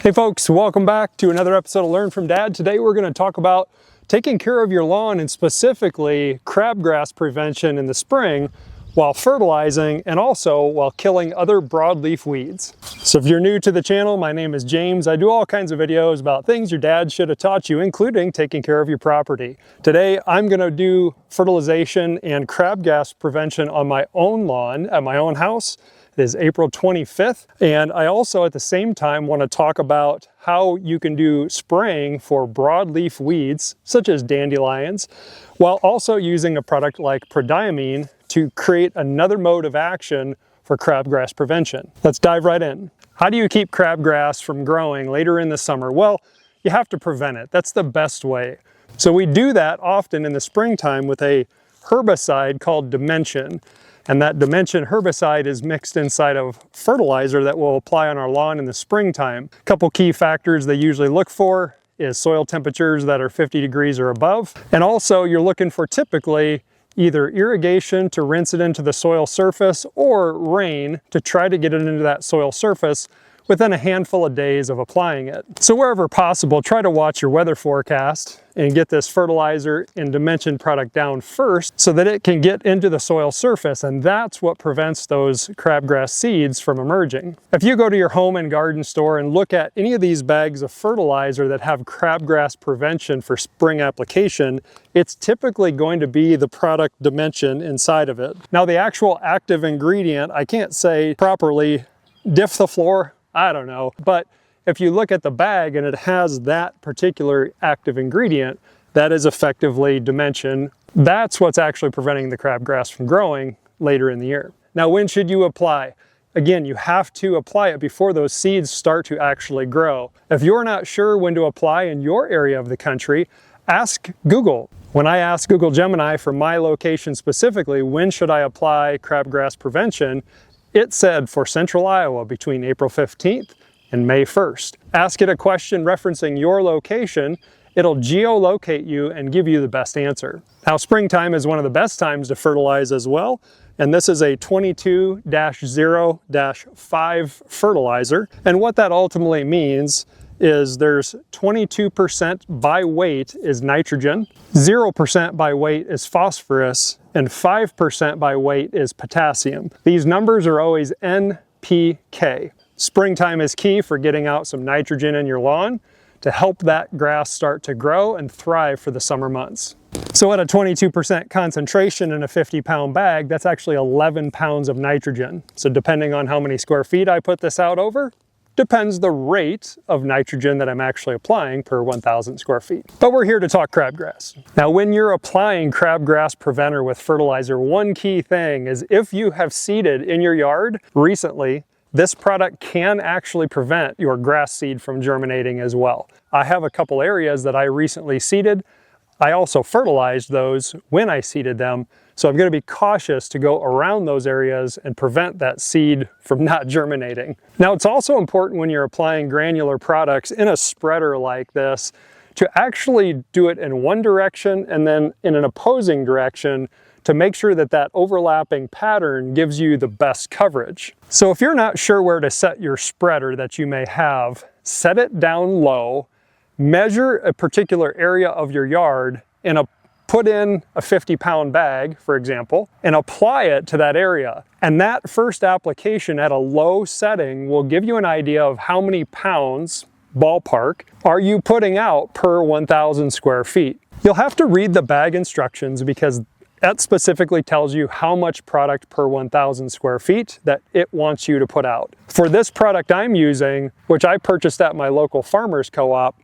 Hey folks, welcome back to another episode of Learn from Dad. Today we're going to talk about taking care of your lawn and specifically crabgrass prevention in the spring while fertilizing and also while killing other broadleaf weeds. So if you're new to the channel, my name is James. I do all kinds of videos about things your dad should have taught you, including taking care of your property. Today I'm going to do fertilization and crabgrass prevention on my own lawn at my own house. It is April 25th, and I also at the same time want to talk about how you can do spraying for broadleaf weeds such as dandelions while also using a product like Prodiamine to create another mode of action for crabgrass prevention. Let's dive right in. How do you keep crabgrass from growing later in the summer? Well, you have to prevent it. That's the best way. So we do that often in the springtime with a herbicide called Dimension. And that Dimension Herbicide is mixed inside of fertilizer that we'll apply on our lawn in the springtime. A couple key factors they usually look for is soil temperatures that are 50 degrees or above. And also you're looking for typically either irrigation to rinse it into the soil surface or rain to try to get it into that soil surface within a handful of days of applying it. So wherever possible, try to watch your weather forecast and get this fertilizer and Dimension product down first so that it can get into the soil surface, and that's what prevents those crabgrass seeds from emerging. If you go to your home and garden store and look at any of these bags of fertilizer that have crabgrass prevention for spring application, it's typically going to be the product Dimension inside of it. Now the actual active ingredient, I can't say properly, dithiopyr, I don't know, but if you look at the bag and it has that particular active ingredient, that is effectively Dimension. That's what's actually preventing the crabgrass from growing later in the year. Now, when should you apply? Again, you have to apply it before those seeds start to actually grow. If you're not sure when to apply in your area of the country, ask Google. When I asked Google Gemini for my location specifically, when should I apply crabgrass prevention, it said for central Iowa between April 15th and May 1st. Ask it a question referencing your location, it'll geolocate you and give you the best answer. Now springtime is one of the best times to fertilize as well, and this is a 22-0-5 fertilizer. And what that ultimately means is there's 22% by weight is nitrogen, 0% by weight is phosphorus, and 5% by weight is potassium. These numbers are always NPK. Springtime is key for getting out some nitrogen in your lawn to help that grass start to grow and thrive for the summer months. So at a 22% concentration in a 50-pound bag, that's actually 11 pounds of nitrogen. So depending on how many square feet I put this out over, depends the rate of nitrogen that I'm actually applying per 1,000 square feet. But we're here to talk crabgrass. Now, when you're applying crabgrass preventer with fertilizer, one key thing is if you have seeded in your yard recently, this product can actually prevent your grass seed from germinating as well. I have a couple areas that I recently seeded. I also fertilized those when I seeded them. So I'm going to be cautious to go around those areas and prevent that seed from not germinating. Now it's also important when you're applying granular products in a spreader like this to actually do it in one direction and then in an opposing direction to make sure that that overlapping pattern gives you the best coverage. So if you're not sure where to set your spreader that you may have, set it down low, measure a particular area of your yard and put in a 50-pound bag, for example, and apply it to that area. And that first application at a low setting will give you an idea of how many pounds, ballpark, are you putting out per 1,000 square feet. You'll have to read the bag instructions because that specifically tells you how much product per 1,000 square feet that it wants you to put out. For this product I'm using, which I purchased at my local farmers co-op,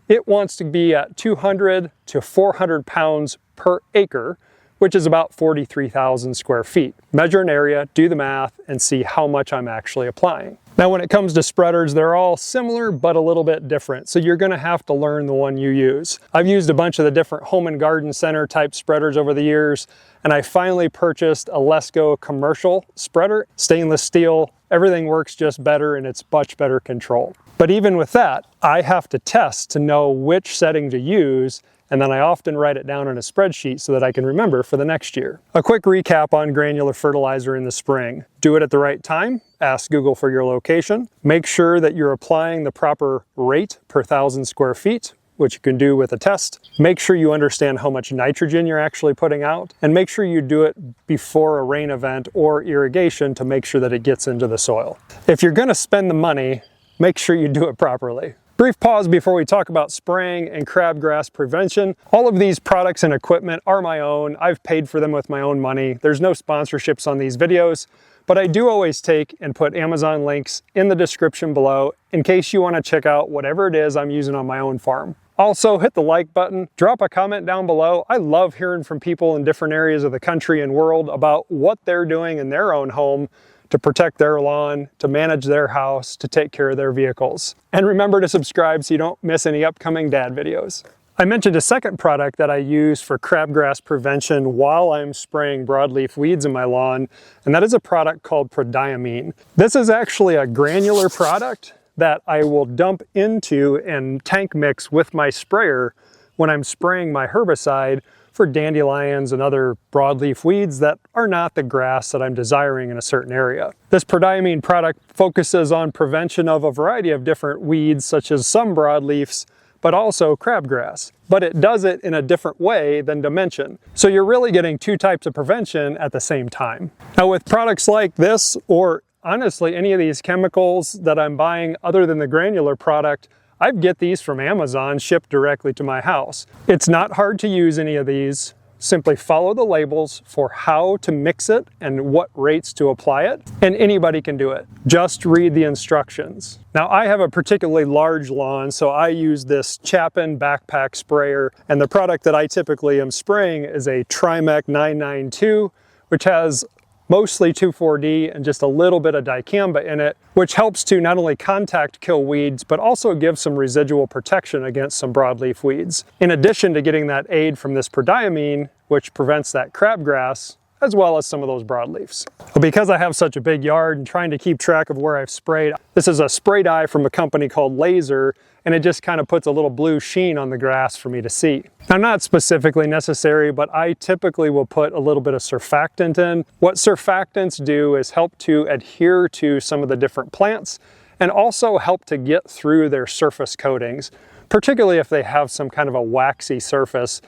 it wants to be at 200 to 400 pounds per acre, which is about 43,000 square feet. Measure an area, do the math, and see how much I'm actually applying. Now when it comes to spreaders, they're all similar but a little bit different, so you're going to have to learn the one you use. I've used a bunch of the different home and garden center type spreaders over the years, and I finally purchased a Lesco commercial spreader, stainless steel. Everything works just better and it's much better control. But even with that, I have to test to know which setting to use and then I often write it down in a spreadsheet so that I can remember for the next year. A quick recap on granular fertilizer in the spring. Do it at the right time. Ask Google for your location. Make sure that you're applying the proper rate per 1,000 square feet, which you can do with a test. Make sure you understand how much nitrogen you're actually putting out, and make sure you do it before a rain event or irrigation to make sure that it gets into the soil. If you're gonna spend the money, make sure you do it properly. Brief pause before we talk about spraying and crabgrass prevention. All of these products and equipment are my own. I've paid for them with my own money. There's no sponsorships on these videos, but I do always take and put Amazon links in the description below in case you want to check out whatever it is I'm using on my own farm. Also, hit the like button, drop a comment down below. I love hearing from people in different areas of the country and world about what they're doing in their own home to protect their lawn, to manage their house, to take care of their vehicles. And remember to subscribe so you don't miss any upcoming dad videos. I mentioned a second product that I use for crabgrass prevention while I'm spraying broadleaf weeds in my lawn, and that is a product called Prodiamine. This is actually a granular product that I will dump into and tank mix with my sprayer when I'm spraying my herbicide for dandelions and other broadleaf weeds that are not the grass that I'm desiring in a certain area. This Prodiamine product focuses on prevention of a variety of different weeds, such as some broadleafs, but also crabgrass. But it does it in a different way than Dimension. So you're really getting two types of prevention at the same time. Now with products like this, or honestly any of these chemicals that I'm buying other than the granular product, I get these from Amazon shipped directly to my house. It's not hard to use any of these. Simply follow the labels for how to mix it and what rates to apply it, and anybody can do it. Just read the instructions. Now I have a particularly large lawn, so I use this Chapin backpack sprayer, and the product that I typically am spraying is a Trimec 992, which has mostly 2,4-D and just a little bit of dicamba in it, which helps to not only contact kill weeds, but also give some residual protection against some broadleaf weeds. In addition to getting that aid from this Prodiamine, which prevents that crabgrass, as well as some of those broadleafs. But because I have such a big yard and trying to keep track of where I've sprayed, this is a spray dye from a company called Lazer, and it just kind of puts a little blue sheen on the grass for me to see. Now, not specifically necessary, but I typically will put a little bit of surfactant in. What surfactants do is help to adhere to some of the different plants and also help to get through their surface coatings, particularly if they have some kind of a waxy surface.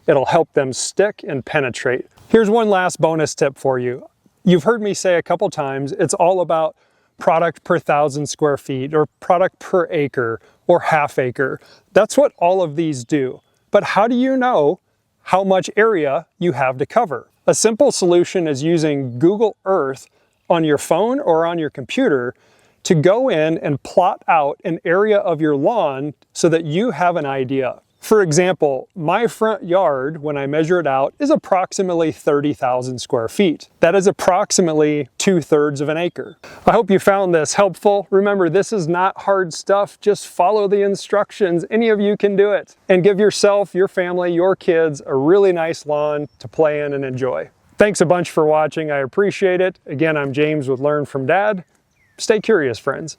It'll help them stick and penetrate. Here's one last bonus tip for you. You've heard me say a couple times, it's all about product per 1,000 square feet or product per acre or half acre. That's what all of these do. But how do you know how much area you have to cover? A simple solution is using Google Earth on your phone or on your computer to go in and plot out an area of your lawn so that you have an idea. For example, my front yard, when I measure it out, is approximately 30,000 square feet. That is approximately 2/3 of an acre. I hope you found this helpful. Remember, this is not hard stuff. Just follow the instructions. Any of you can do it. And give yourself, your family, your kids a really nice lawn to play in and enjoy. Thanks a bunch for watching. I appreciate it. Again, I'm James with Learn from Dad. Stay curious, friends.